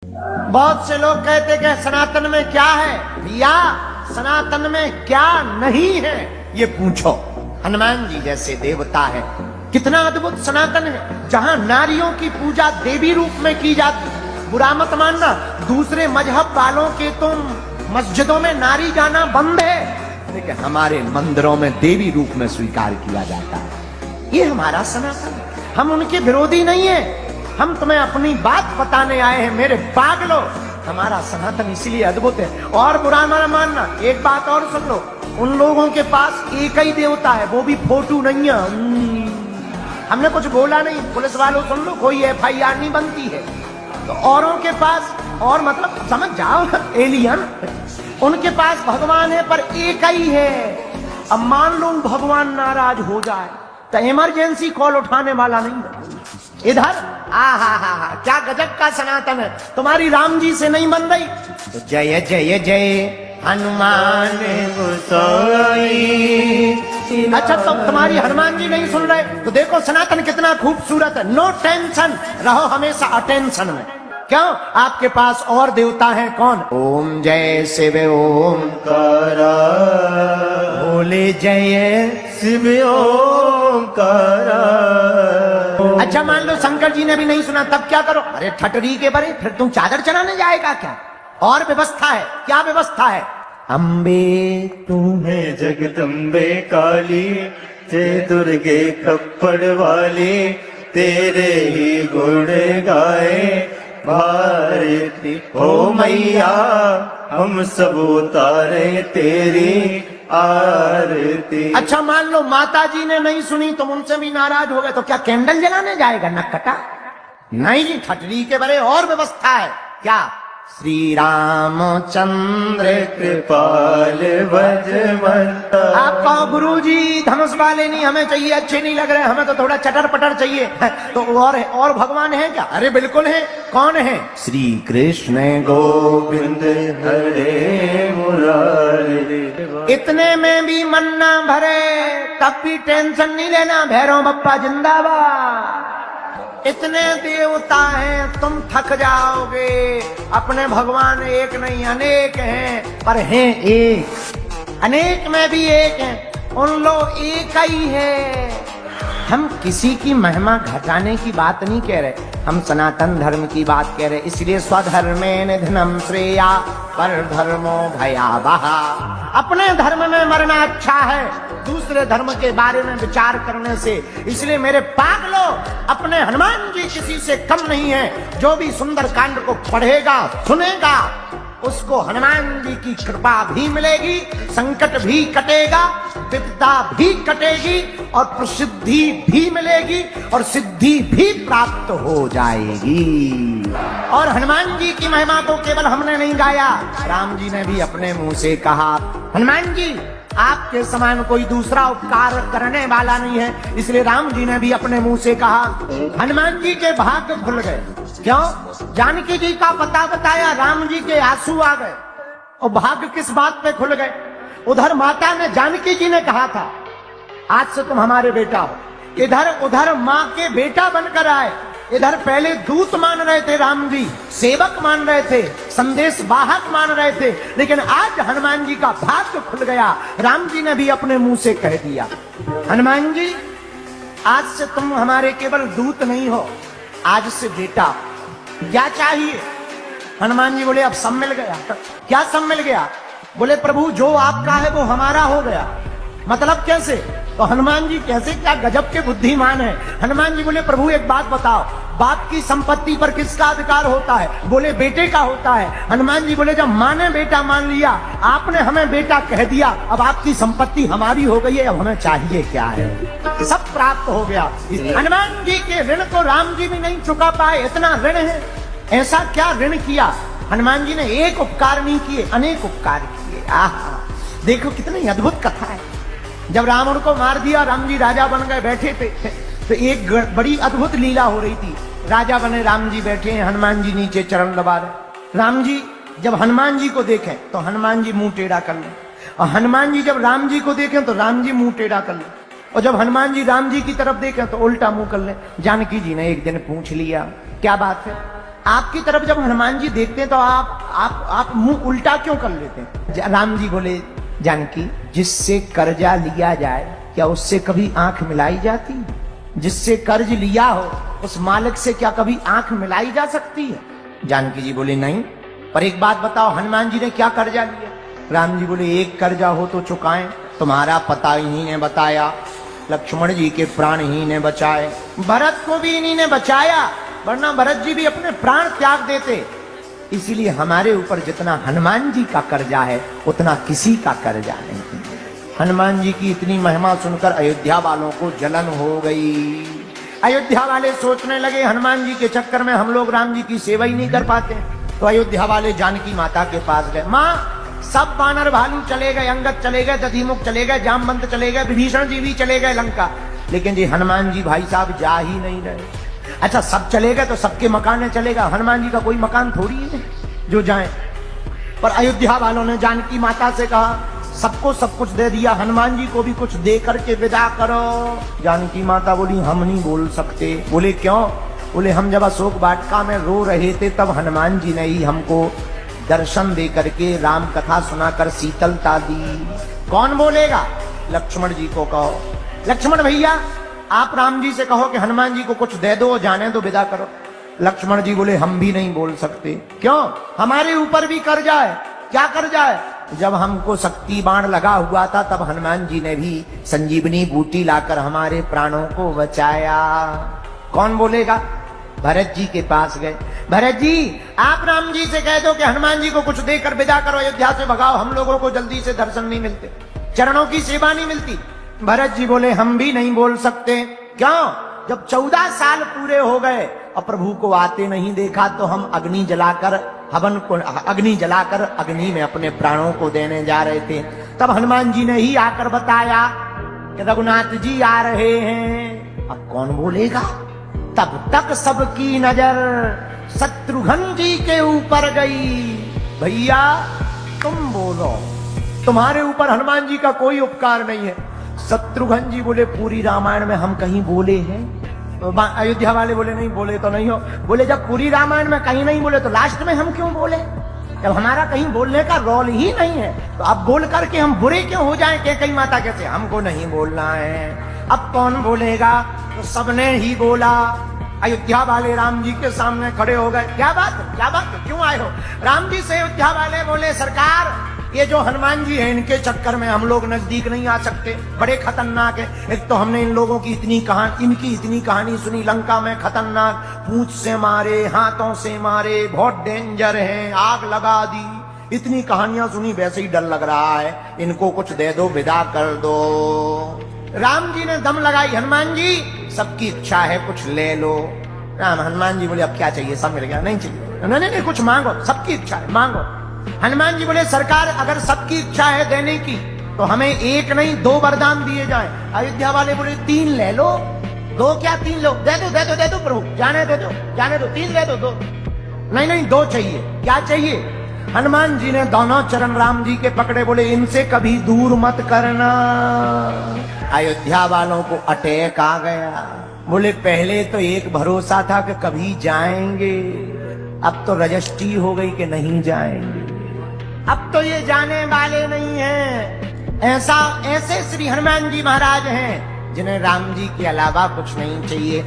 बहुत से लोग कहते कि सनातन में क्या है, भैया सनातन में क्या नहीं है ये पूछो। हनुमान जी जैसे देवता है, कितना अद्भुत सनातन है, जहां नारियों की पूजा देवी रूप में की जाती। बुरा मत मानना, दूसरे मजहब वालों के तुम मस्जिदों में नारी जाना बंद है, लेकिन हमारे मंदिरों में देवी रूप में स्वीकार किया जाता है। ये हमारा सनातन है, हम उनके विरोधी नहीं है, हम तुम्हें अपनी बात बताने आए हैं मेरे पागलो। हमारा सनातन इसलिए अद्भुत है। और बुरा मत मानना, एक बात और सुन लो, उन लोगों के पास एक ही देवता है, वो भी फोटो नहीं है। हमने कुछ बोला नहीं, पुलिस वालों सुन लो, कोई FIR नहीं बनती है। तो औरों के पास, और मतलब समझ जाओ, एलियन, उनके पास भगवान है पर एक ही है। अब मान लो भगवान नाराज हो जाए तो इमरजेंसी कॉल उठाने वाला नहीं है। इधर हा क्या गजब का सनातन है। तुम्हारी राम जी से नहीं बन रही तो जय जय जय हनुमान गोसाई। अच्छा तो तुम्हारी हनुमान जी नहीं सुन रहे तो देखो सनातन कितना खूबसूरत है। नो टेंशन, रहो हमेशा अटेंशन में। क्यों? आपके पास और देवता हैं कौन? ओम जय शिव ओमकारा, बोले जय शिव ओमकारा। अच्छा मान लो शंकर जी ने भी नहीं सुना, तब क्या करो? अरे ठटरी के बरे, फिर तुम चादर चढ़ाने जाएगा क्या? और व्यवस्था है। क्या व्यवस्था है? अम्बे तुम्हें जगदम्बे काली, जय दुर्गे खप्पड़ वाली, तेरे ही गुण गाए भारती हो मैया, हम सब उतारे तेरी आरती। अच्छा मान लो माता जी ने नहीं सुनी, तुम उनसे भी नाराज हो गए, तो क्या कैंडल जलाने जाएगा नक्कटा? नहीं जी, ठटरी के बड़े और व्यवस्था है। क्या? श्री रामचंद्र कृपाल भजमंता। आप कहो गुरु जी धनुष वाले नहीं हमें चाहिए, अच्छे नहीं लग रहे, हमें तो थोड़ा चटर पटर चाहिए। तो और भगवान है क्या? अरे बिल्कुल है। कौन है? श्री कृष्ण गोविंद हरे मुरारी। इतने में भी मन ना भरे तब भी टेंशन नहीं लेना, भैरव बप्पा जिंदाबाद। इतने देवता हैं तुम थक जाओगे। अपने भगवान एक नहीं अनेक हैं, पर हैं एक। अनेक में भी एक हैं, उन लोग एक ही है। हम किसी की महिमा घटाने की बात नहीं कह रहे, हम सनातन धर्म की बात कह रहे। इसलिए स्वधर्मे निधनम श्रेया पर धर्मो भयावह। अपने धर्म में मरना अच्छा है दूसरे धर्म के बारे में विचार करने से। इसलिए मेरे पागलो, अपने हनुमान जी किसी से कम नहीं है। जो भी सुंदर कांड को पढ़ेगा सुनेगा उसको हनुमान जी की कृपा भी मिलेगी, संकट भी कटेगा, विपदा भी कटेगी और प्रसिद्धि भी मिलेगी और सिद्धि भी प्राप्त हो जाएगी। और हनुमान जी की महिमा को केवल हमने नहीं गाया, राम जी ने भी अपने मुंह से कहा। हनुमान जी आपके समान कोई दूसरा उपकार करने वाला नहीं है, इसलिए राम जी ने भी अपने मुंह से कहा। हनुमान जी के भाग्य खुल गए। क्यों? जानकी जी का पता बताया, राम जी के आंसू आ गए। और भाग्य किस बात पे खुल गए? उधर माता ने, जानकी जी ने कहा था आज से तुम हमारे बेटा हो, इधर उधर माँ के बेटा बनकर आए। इधर पहले दूत मान रहे थे राम जी, सेवक मान रहे थे, संदेश वाहक मान रहे थे, लेकिन आज हनुमान जी का भाग्य खुल गया। राम जी ने भी अपने मुंह से कह दिया, हनुमान जी आज से तुम हमारे केवल दूत नहीं हो, आज से बेटा। क्या चाहिए? हनुमान जी बोले अब सब मिल गया। क्या सब मिल गया? बोले प्रभु जो आपका है वो हमारा हो गया। मतलब कैसे? तो हनुमान जी कैसे, क्या गजब के बुद्धिमान है। हनुमान जी बोले प्रभु एक बात बताओ, बाप की संपत्ति पर किसका अधिकार होता है? बोले बेटे का होता है। हनुमान जी बोले जब माँ ने बेटा मान लिया, आपने हमें बेटा कह दिया, अब आपकी संपत्ति हमारी हो गई है, अब हमें चाहिए क्या है? सब प्राप्त हो गया। हनुमान जी के ऋण को राम जी भी नहीं चुका पाए, इतना ऋण है। ऐसा क्या ऋण किया हनुमान जी ने? एक उपकार नहीं किए, अनेक उपकार किए। आहा, देखो कितनी अद्भुत कथा है। जब रावण को मार दिया, राम जी राजा बन गए, बैठे थे, तो एक बड़ी अद्भुत लीला हो रही थी। राजा बने, राम जी बैठे हैं, हनुमान जी नीचे चरण दबा रहे। राम जी जब हनुमान जी को देखें तो हनुमान जी मुंह टेढ़ा कर लें, और हनुमान जी जब राम जी को देखें तो राम जी मुंह टेढ़ा कर लें, और जब हनुमान जी राम जी की तरफ देखें तो उल्टा मुंह कर लें। जानकी जी ने एक दिन पूछ लिया, क्या बात है? आपकी तरफ जब हनुमान जी देखते हैं तो आप मुंह उल्टा क्यों कर लेते हैं? राम जी बोले, जानकी, जिससे कर्जा लिया जाए क्या उससे कभी आंख मिलाई जाती? जिससे कर्ज लिया हो उस मालिक से क्या कभी आंख मिलाई जा सकती है? जानकी जी बोले, नहीं। पर एक बात बताओ, हनुमान जी ने क्या कर्जा लिया? राम जी बोले, एक कर्जा हो तो चुकाएं। तुम्हारा पता इन्हीं ने बताया, लक्ष्मण जी के प्राण ही ने बचाए, भरत को भी इन्हीं ने बचाया, वरना भरत जी भी अपने प्राण त्याग देते। इसीलिए हमारे ऊपर जितना हनुमान जी का कर्जा है उतना किसी का कर्जा नहीं। हनुमान जी की इतनी महिमा सुनकर अयोध्या वालों को जलन हो गई। अयोध्या वाले सोचने लगे, हनुमान जी के चक्कर में हम लोग राम जी की सेवा ही नहीं कर पाते। तो अयोध्या वाले जानकी माता के पास गए। माँ, सब वानर भालू चले गए, अंगद चले गए, दधिमुख चले गए, जामवंत चले गए, विभीषण जी भी चले गए लंका, लेकिन जी हनुमान जी भाई साहब जा ही नहीं रहे। अच्छा, सब चले गए तो सबके मकान चलेगा, हनुमान जी का कोई मकान थोड़ी है जो जाए। पर अयोध्या वालों ने जानकी माता से कहा, सबको सब कुछ दे दिया, हनुमान जी को भी कुछ दे करके विदा करो। जानकी माता बोली, हम नहीं बोल सकते। बोले, क्यों? बोले, हम जब अशोक वाटिका में रो रहे थे तब हनुमान जी ने ही हमको दर्शन दे करके राम कथा सुनाकर शीतलता दी। कौन बोलेगा? लक्ष्मण जी को कहो। लक्ष्मण भैया, आप राम जी से कहो कि हनुमान जी को कुछ दे दो, जाने दो, विदा करो। लक्ष्मण जी बोले, हम भी नहीं बोल सकते। क्यों? हमारे ऊपर भी कर्जा है। क्या कर्जा है? जब हमको शक्ति बाण लगा हुआ था तब हनुमान जी ने भी संजीवनी बूटी लाकर हमारे प्राणों को बचाया। कौन बोलेगा? भरत जी के पास गए। भरत जी, आप राम जी से कह दो कि हनुमान जी को कुछ देकर विदा करो, अयोध्या से भगाओ, हम लोगों को जल्दी से दर्शन नहीं मिलते, चरणों की सेवा नहीं मिलती। भरत जी बोले, हम भी नहीं बोल सकते। क्यों? जब 14 साल पूरे हो गए और प्रभु को आते नहीं देखा तो हम अग्नि जलाकर अग्नि में अपने प्राणों को देने जा रहे थे। तब हनुमान जी ने ही आकर बताया कि रघुनाथ जी आ रहे हैं। अब कौन बोलेगा? तब तक सबकी नजर शत्रुघ्न जी के ऊपर गई। भैया, तुम बोलो, तुम्हारे ऊपर हनुमान जी का कोई उपकार नहीं है। शत्रुघ्न जी बोले, पूरी रामायण में हम कहीं बोले हैं? तो अयोध्या वाले बोले, नहीं बोले तो नहीं हो। बोले, जब पूरी रामायण में कहीं नहीं बोले तो लास्ट में हम क्यों बोले? जब हमारा कहीं बोलने का रोल ही नहीं है तो अब बोल करके हम बुरे क्यों हो जाएं? कई माता कैसे? हमको नहीं बोलना है। अब कौन बोलेगा? तो सबने ही बोला। अयोध्या वाले राम जी के सामने खड़े हो गए। क्या बात है? क्या बात है? क्यों आए हो? राम जी से अयोध्या वाले बोले, सरकार, ये जो हनुमान जी हैं इनके चक्कर में हम लोग नजदीक नहीं आ सकते, बड़े खतरनाक है। एक तो हमने इन लोगों की इनकी इतनी कहानी सुनी, लंका में खतरनाक, पूंछ से मारे, हाथों से मारे, बहुत डेंजर हैं, आग लगा दी, इतनी कहानियां सुनी, वैसे ही डर लग रहा है, इनको कुछ दे दो, विदा कर दो। राम जी ने दम लगाई, हनुमान जी सबकी इच्छा है, कुछ ले लो। हनुमान जी बोले, अब क्या चाहिए? सब मिल गया? नहीं चाहिए। नहीं, कुछ मांगो, सबकी इच्छा है, मांगो। हनुमान जी बोले, सरकार, अगर सबकी इच्छा है देने की तो हमें एक नहीं 2 वरदान दिए जाएं। अयोध्या वाले बोले, 3 ले लो। 2 क्या? 3 लो। दे दो प्रभु, जाने दे दो, 3 दे दो, 2 नहीं 2 चाहिए। क्या चाहिए? हनुमान जी ने दोनों चरण राम जी के पकड़े, बोले, इनसे कभी दूर मत करना। अयोध्या वालों को अटैक आ गया। बोले, पहले तो एक भरोसा था कि कभी जाएंगे, अब तो रजिस्ट्री हो गई कि नहीं जाएंगे, अब तो ये जाने वाले नहीं हैं। ऐसे श्री हनुमान जी महाराज हैं जिन्हें राम जी के अलावा कुछ नहीं चाहिए।